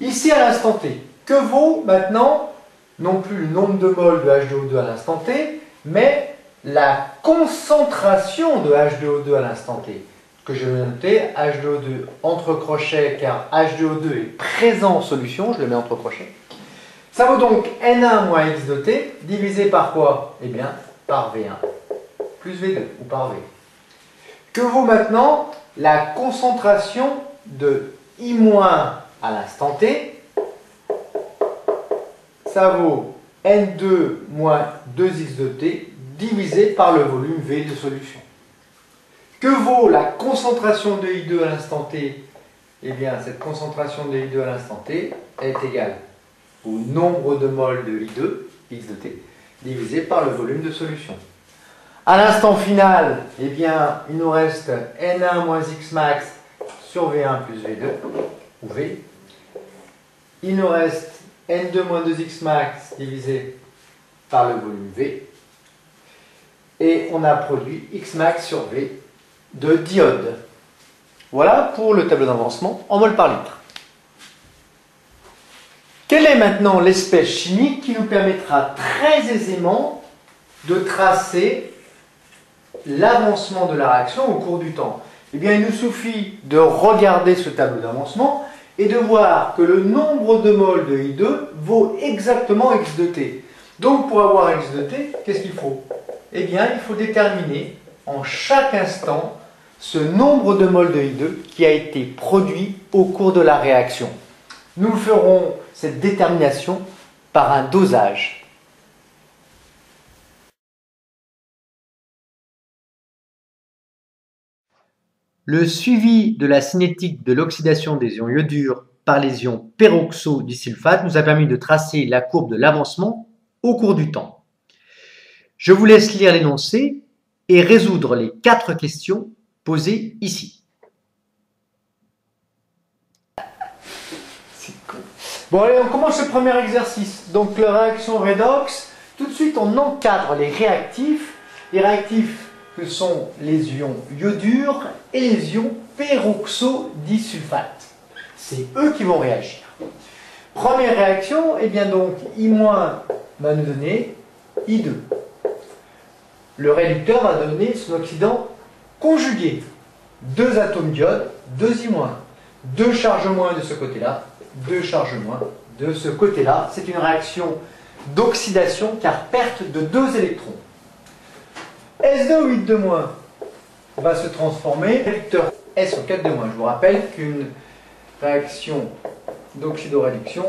Ici, à l'instant T, que vaut maintenant, non plus le nombre de moles de H2O2 à l'instant T, mais la concentration de H2O2 à l'instant T, que je vais noter H2O2 entre crochets, car H2O2 est présent en solution, je le mets entre crochets. Ça vaut donc N1 moins X de T, divisé par quoi? Eh bien, par V1 plus V2, ou par V. Que vaut maintenant la concentration de I- à l'instant T? Ça vaut N2 moins 2X de T, divisé par le volume V de solution. Que vaut la concentration de I2 à l'instant T? Eh bien, cette concentration de I2 à l'instant T est égale au nombre de moles de I2, X de T, divisé par le volume de solution. À l'instant final, eh bien, il nous reste N1 moins X max sur V1 plus V2, ou V. Il nous reste N2 moins 2X max divisé par le volume V. Et on a produit X max sur V de diode. Voilà pour le tableau d'avancement en mol par litre. Quelle est maintenant l'espèce chimique qui nous permettra très aisément de tracer l'avancement de la réaction au cours du temps? Eh bien, il nous suffit de regarder ce tableau d'avancement et de voir que le nombre de moles de I2 vaut exactement X de T. Donc, pour avoir X de T, qu'est-ce qu'il faut? Eh bien, il faut déterminer en chaque instant ce nombre de moles de I2 qui a été produit au cours de la réaction. Nous ferons cette détermination par un dosage. Le suivi de la cinétique de l'oxydation des ions iodures par les ions peroxodisulfate nous a permis de tracer la courbe de l'avancement au cours du temps. Je vous laisse lire l'énoncé et résoudre les 4 questions posées ici. Bon, allez, on commence le premier exercice. Donc, la réaction redox, tout de suite, on encadre les réactifs. Les réactifs que sont les ions iodures et les ions peroxodisulfate. C'est eux qui vont réagir. Première réaction, et bien donc, I- va nous donner I2. Le réducteur va donner son oxydant conjugué. 2 atomes d'iode, 2 I-. 2 charges moins de ce côté-là, 2 charges moins de ce côté-là. C'est une réaction d'oxydation car perte de 2 électrons. S2O8 de moins va se transformer en réducteur SO4 de moins. Je vous rappelle qu'une réaction d'oxydoréduction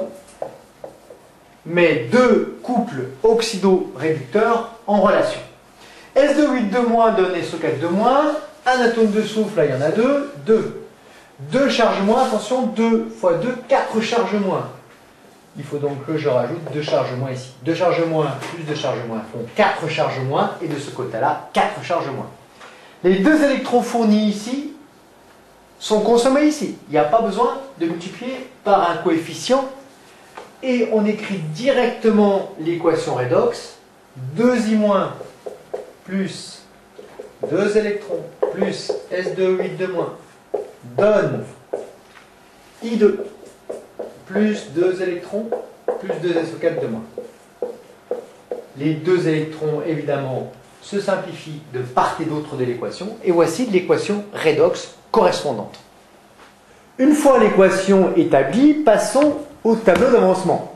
met 2 couples oxydoréducteurs en relation. S2O8 de moins donne SO4 de moins. Un atome de soufre, là il y en a 2, 2. 2 charges moins, attention, 2 fois 2, 4 charges moins. Il faut donc que je rajoute 2 charges moins ici. 2 charges moins plus 2 charges moins font 4 charges moins, et de ce côté-là, 4 charges moins. Les 2 électrons fournis ici sont consommés ici. Il n'y a pas besoin de multiplier par un coefficient. Et on écrit directement l'équation redox. 2I- plus 2 électrons plus S2O8 de moins donne I2 plus 2 électrons plus 2 SO4 de moins. Les 2 électrons, évidemment, se simplifient de part et d'autre de l'équation. Et voici l'équation redox correspondante. Une fois l'équation établie, passons au tableau d'avancement.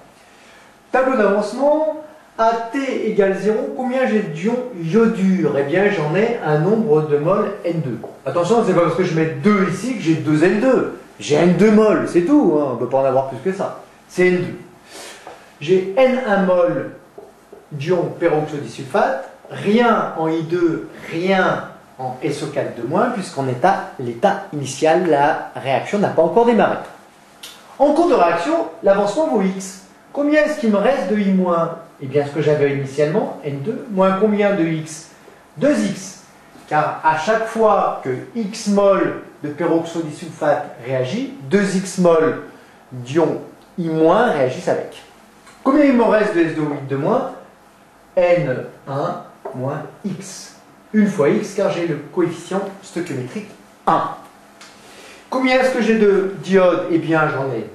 Tableau d'avancement, à t égale 0, combien j'ai d'ions iodures? Eh bien, j'en ai un nombre de moles N2. Attention, c'est pas parce que je mets 2 ici que j'ai 2 N2. J'ai N2 moles, c'est tout, hein, on ne peut pas en avoir plus que ça. C'est N2. J'ai N1 mol d'ions peroxodisulfate, rien en I2, rien en SO4 de moins, puisqu'on est à l'état initial, la réaction n'a pas encore démarré. En cours de réaction, l'avancement vaut X. Combien est-ce qu'il me reste de I-? Eh bien, ce que j'avais initialement, N2, moins combien de X? 2X. Car à chaque fois que X mol de peroxodisulfate réagit, 2X mol d'ion I- réagissent avec. Combien il me reste de S2O8 de moins? N1 moins X. Une fois X, car j'ai le coefficient stoichiométrique 1. Combien est-ce que j'ai de diode? Eh bien, j'en ai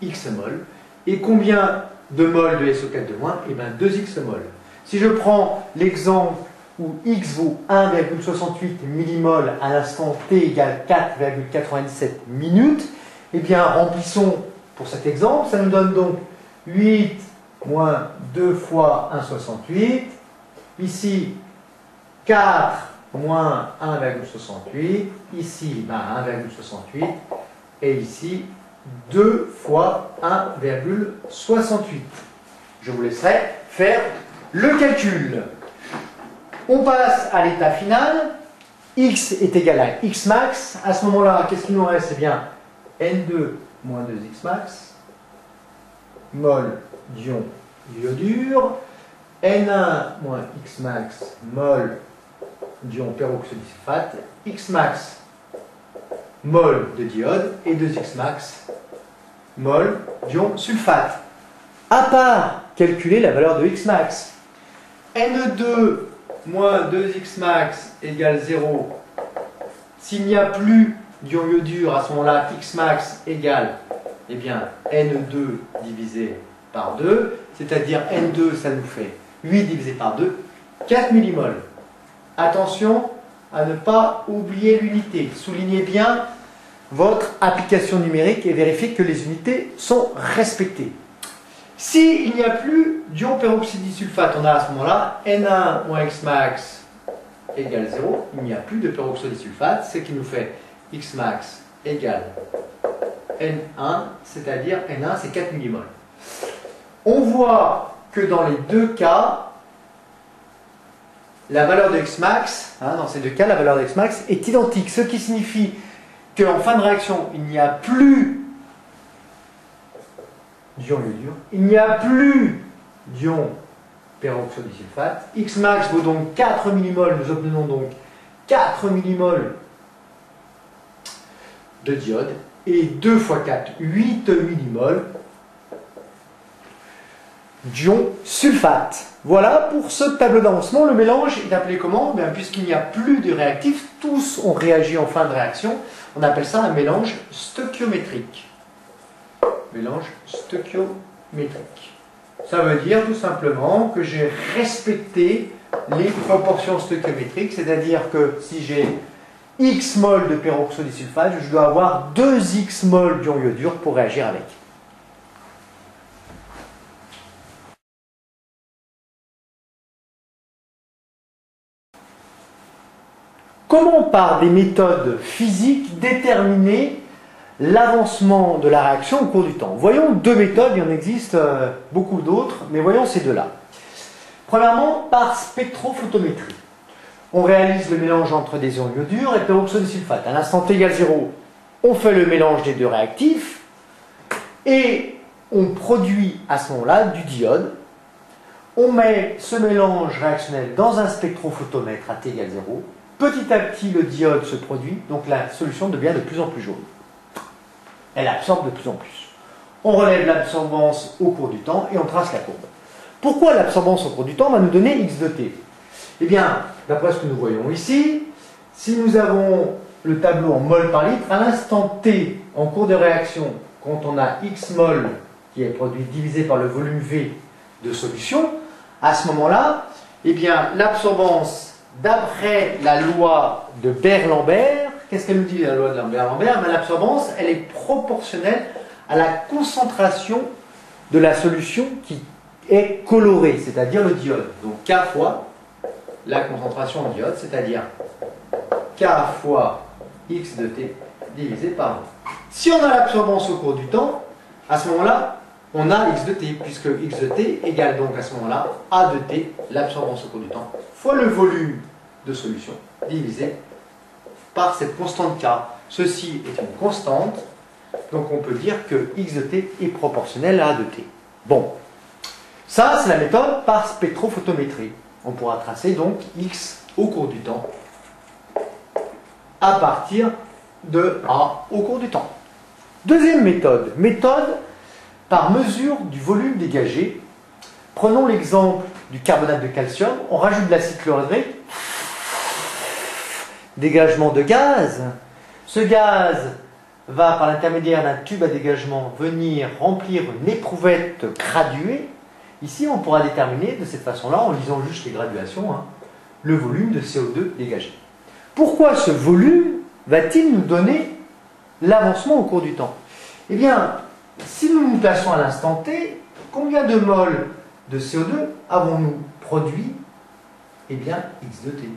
X mol. Et combien de mol de SO4 de moins? Eh bien, 2X mol. Si je prends l'exemple où X vaut 1,68 millimol à l'instant T égale 4,97 minutes, eh bien, remplissons pour cet exemple. Ça nous donne donc 8 moins 2 fois 1,68. Ici, 4 moins 1,68. Ici, 1,68. Et ici, 2 fois 1,68. Je vous laisserai faire le calcul. On passe à l'état final. X est égal à X max. À ce moment-là, qu'est-ce qu'il nous reste? Eh bien, N2 moins 2X max, mol d'ion iodure, N1 moins X max, mol d'ion peroxydisulfate, X max mol de diode et 2X max mol d'ion sulfate. À part calculer la valeur de X max, Ne2 moins 2X max égale 0. S'il n'y a plus d'ion iodure, à ce moment-là, X max égale, eh bien, Ne2 divisé par 2, c'est-à-dire N2, ça nous fait 8 divisé par 2, 4 millimoles. Attention à ne pas oublier l'unité. Soulignez bien votre application numérique et vérifiez que les unités sont respectées. S'il n'y a plus d'ion peroxydisulfate, on a à ce moment-là Na moins X max égale 0. Il n'y a plus de peroxydisulfate, ce qui nous fait X max égale N1, c'est-à-dire N1 c'est 4 millimoles. On voit que dans les deux cas, la valeur de X max, dans ces deux cas, la valeur de X max est identique, ce qui signifie qu'en fin de réaction, il n'y a plus d'ion iodure, il n'y a plus d'ion peroxydisulfate. X max vaut donc 4 millimoles, nous obtenons donc 4 millimoles de diode, et 2 fois 4, 8 millimoles d'ion sulfate. Voilà pour ce tableau d'avancement. Le mélange est appelé comment? Puisqu'il n'y a plus de réactifs, tous ont réagi en fin de réaction, on appelle ça un mélange stoichiométrique. Mélange stoichiométrique. Ça veut dire tout simplement que j'ai respecté les proportions stoichiométriques, c'est-à-dire que si j'ai X mol de peroxydisulfate, je dois avoir 2X mol d'ion iodure pour réagir avec. Comment, par des méthodes physiques, déterminer l'avancement de la réaction au cours du temps? Voyons deux méthodes, il y en existe beaucoup d'autres, mais voyons ces deux-là. Premièrement, par spectrophotométrie. On réalise le mélange entre des ions iodures et peroxydisulfate. À l'instant t égale 0, on fait le mélange des deux réactifs et on produit à ce moment-là du diode. On met ce mélange réactionnel dans un spectrophotomètre à t égale 0. Petit à petit, le diode se produit, donc la solution devient de plus en plus jaune. Elle absorbe de plus en plus. On relève l'absorbance au cours du temps et on trace la courbe. Pourquoi l'absorbance au cours du temps va nous donner X de t? Eh bien, d'après ce que nous voyons ici, si nous avons le tableau en mol par litre, à l'instant t, en cours de réaction, quand on a X mol qui est produit divisé par le volume V de solution, à ce moment-là, eh bien, l'absorbance d'après la loi de Beer-Lambert, qu'est-ce qu'elle nous dit la loi de Beer-Lambert? L'absorbance, elle est proportionnelle à la concentration de la solution qui est colorée, c'est-à-dire le diode. Donc K fois la concentration en diode, c'est-à-dire K fois X de T divisé par 1. Si on a l'absorbance au cours du temps, à ce moment-là, on a X de T, puisque X de T égale donc à ce moment-là A de T, l'absorbance au cours du temps, fois le volume de solution, divisé par cette constante K. Ceci est une constante, donc on peut dire que X de T est proportionnel à A de T. Bon, ça c'est la méthode par spectrophotométrie. On pourra tracer donc X au cours du temps à partir de A au cours du temps. Deuxième méthode, méthode par mesure du volume dégagé. Prenons l'exemple du carbonate de calcium, on rajoute de l'acide chlorhydrique, dégagement de gaz. Ce gaz va, par l'intermédiaire d'un tube à dégagement, venir remplir une éprouvette graduée. Ici, on pourra déterminer de cette façon-là, en lisant juste les graduations, le volume de CO2 dégagé. Pourquoi ce volume va-t-il nous donner l'avancement au cours du temps? Eh bien, si nous nous plaçons à l'instant t, combien de moles de CO2 avons-nous produit? Eh bien, X de T.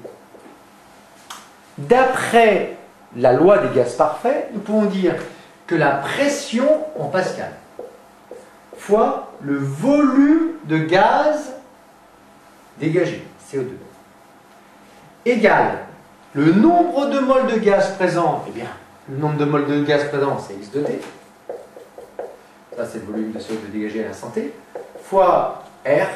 D'après la loi des gaz parfaits, nous pouvons dire que la pression en pascal fois le volume de gaz dégagé, CO2, égale le nombre de moles de gaz présents. Eh bien, le nombre de moles de gaz présents, c'est X de T. Ça, c'est le volume de CO2 dégagé à l'instant T, fois R,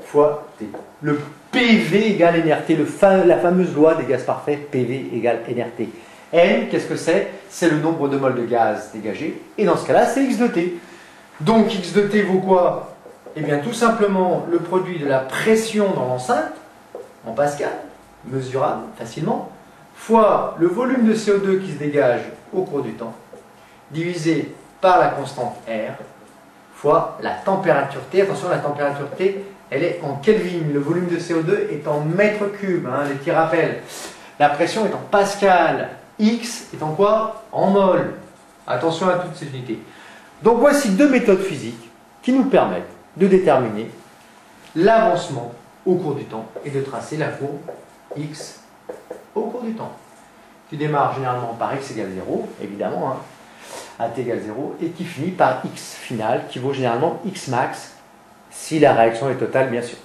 fois T. Le PV égale NRT, la fameuse loi des gaz parfaits, PV égale NRT. N, qu'est-ce que c'est? C'est le nombre de moles de gaz dégagés, et dans ce cas-là, c'est X de T. Donc X de T vaut quoi? Eh bien tout simplement le produit de la pression dans l'enceinte, en pascal, mesurable facilement, fois le volume de CO2 qui se dégage au cours du temps, divisé par la constante R, fois la température T. Attention, la température T, elle est en Kelvin. Le volume de CO2 est en mètres cubes. Hein, les petits rappels. La pression est en pascal. X est en quoi? En mol. Attention à toutes ces unités. Donc voici deux méthodes physiques qui nous permettent de déterminer l'avancement au cours du temps et de tracer la courbe X au cours du temps, qui démarre généralement par X égale 0, évidemment, hein, à T égale 0, et qui finit par X final, qui vaut généralement X max, si la réaction est totale, bien sûr.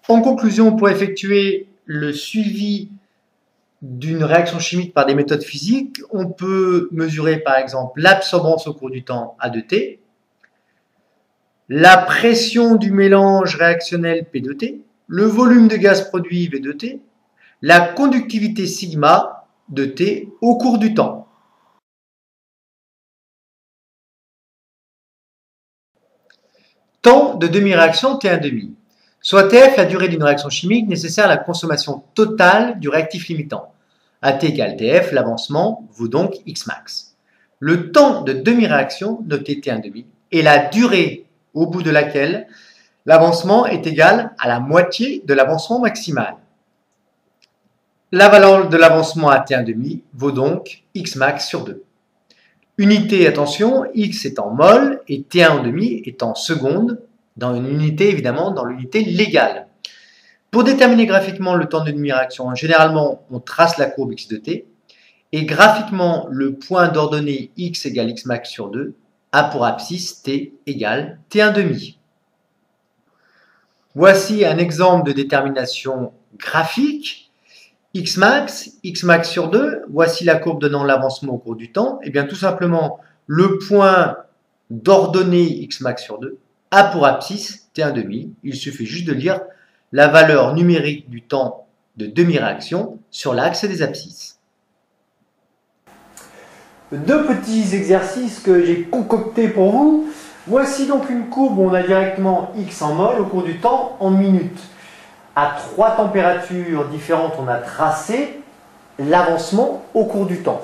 En conclusion, pour effectuer le suivi d'une réaction chimique par des méthodes physiques, on peut mesurer par exemple l'absorbance au cours du temps A de T, la pression du mélange réactionnel P de T, le volume de gaz produit V de T, la conductivité sigma de T au cours du temps. Temps de demi-réaction T1,5, soit TF la durée d'une réaction chimique nécessaire à la consommation totale du réactif limitant. À T égale TF, l'avancement vaut donc X max. Le temps de demi-réaction, noté T1,5, est la durée au bout de laquelle l'avancement est égal à la moitié de l'avancement maximal. La valeur de l'avancement à T1,5 vaut donc X max sur 2. Unité, attention, X est en mol et T1,5 est en seconde, dans une unité évidemment, dans l'unité légale. Pour déterminer graphiquement le temps de demi-réaction, généralement on trace la courbe X de T, et graphiquement le point d'ordonnée X égale X max sur 2 a pour abscisse T égale T1,5. Voici un exemple de détermination graphique. X max sur 2, voici la courbe donnant l'avancement au cours du temps. Et bien tout simplement, le point d'ordonnée X max sur 2 a pour abscisse T1,5. Il suffit juste de lire la valeur numérique du temps de demi-réaction sur l'axe des abscisses. Deux petits exercices que j'ai concoctés pour vous. Voici donc une courbe où on a directement X en mol au cours du temps en minutes. À trois températures différentes, on a tracé l'avancement au cours du temps.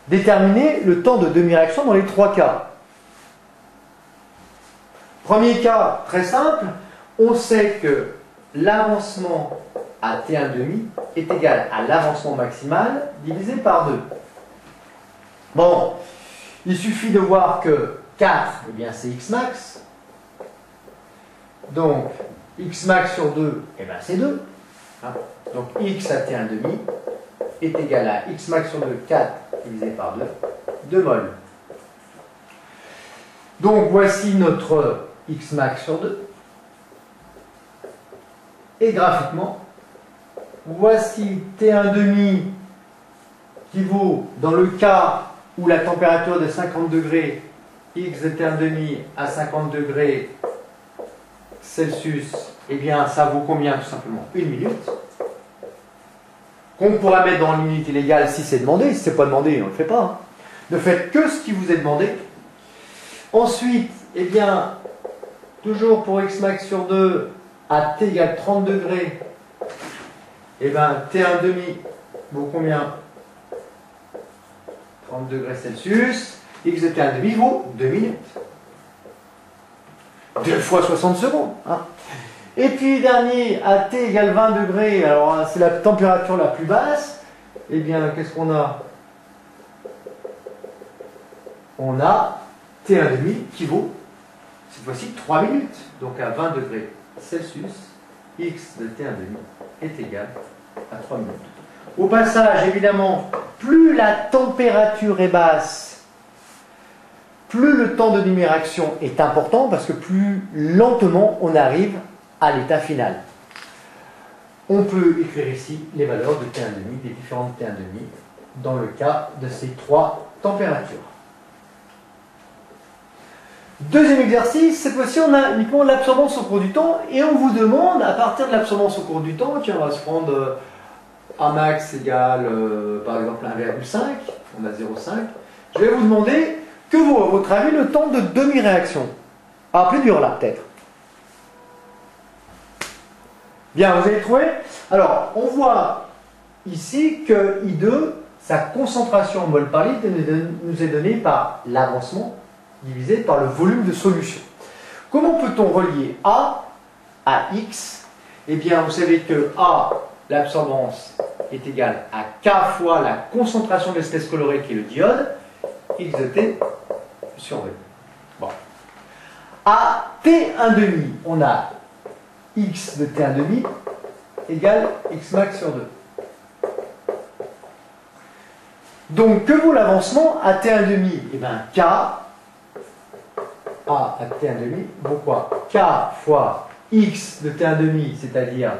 Déterminer le temps de demi-réaction dans les trois cas. Premier cas, très simple, on sait que l'avancement à T1,5 est égal à l'avancement maximal divisé par 2. Bon, il suffit de voir que 4, eh bien c'est X max. Donc, X max sur 2, eh bien c'est 2. Hein? Donc, X à T1,5 est égal à X max sur 2, 4 divisé par 2, 2 mol. Donc, voici notre X max sur 2. Et graphiquement, voici T1,5 qui vaut, dans le cas où la température est de 50 degrés, X de T1,5 à 50 degrés Celsius, eh bien ça vaut combien tout simplement? 1 minute. Qu'on pourra mettre dans l'unité légale si c'est demandé. Si ce n'est pas demandé, on ne le fait pas. Hein. Ne faites que ce qui vous est demandé. Ensuite, eh bien, toujours pour X max sur 2, à T égale 30 degrés, eh bien T1,5 vaut combien? 30 degrés Celsius. X de T1,5 vaut 2 minutes. 2 fois 60 secondes. Hein. Et puis dernier, à T égale 20 degrés, alors c'est la température la plus basse, eh bien qu'est-ce qu'on a? On a T1,5 qui vaut, cette fois-ci, 3 minutes. Donc à 20 degrés Celsius, X de T1,5 est égal à 3 minutes. Au passage, évidemment, plus la température est basse, plus le temps de demi-réaction est important parce que plus lentement on arrive à l'état final. On peut écrire ici les valeurs de T1,5, des différentes T1,5 dans le cas de ces trois températures. Deuxième exercice, cette fois-ci on a uniquement l'absorbance au cours du temps et on vous demande à partir de l'absorbance au cours du temps, tiens on va se prendre A max égale par exemple 1,5, on a 0,5, je vais vous demander que vaut à votre avis le temps de demi-réaction. Ah, plus dur là peut-être. Bien, vous avez trouvé? Alors, on voit ici que I2, sa concentration en mol par litre nous est donnée par l'avancement divisé par le volume de solution. Comment peut-on relier A à X? Eh bien, vous savez que A, l'absorbance, est égale à K fois la concentration de l'espèce colorée qui est le diode, X de T sur V. Bon. À T1,5, on a X de T1,5 égale X max sur 2. Donc, que vaut l'avancement à T1,5? Eh bien, K, A à T1,5 vaut quoi? K fois X de T1,5, c'est-à-dire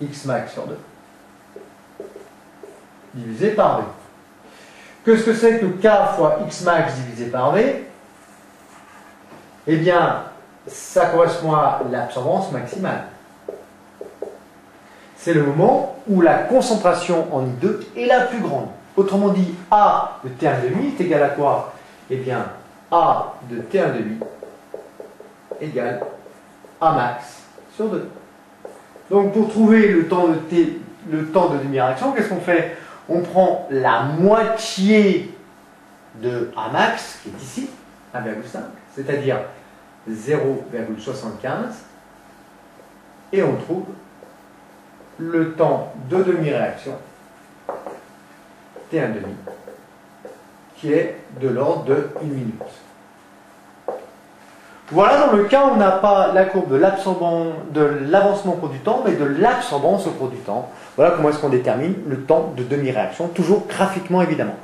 X max sur 2, divisé par V. Qu'est-ce que c'est que K fois X max divisé par V? Eh bien, ça correspond à l'absorbance maximale. C'est le moment où la concentration en I2 est la plus grande. Autrement dit, A de T1,5 est égal à quoi? Eh bien, A de T1,5 égale A max sur 2. Donc, pour trouver le temps de demi-réaction, qu'est-ce qu'on fait? On prend la moitié de A max, qui est ici, 1,5, c'est-à-dire 0,75, et on trouve le temps de demi-réaction T1,5, qui est de l'ordre de 1 minute. Voilà, dans le cas où on n'a pas la courbe de l'avancement au cours du temps, mais de l'absorbance au cours du temps. Voilà comment est-ce qu'on détermine le temps de demi-réaction, toujours graphiquement évidemment.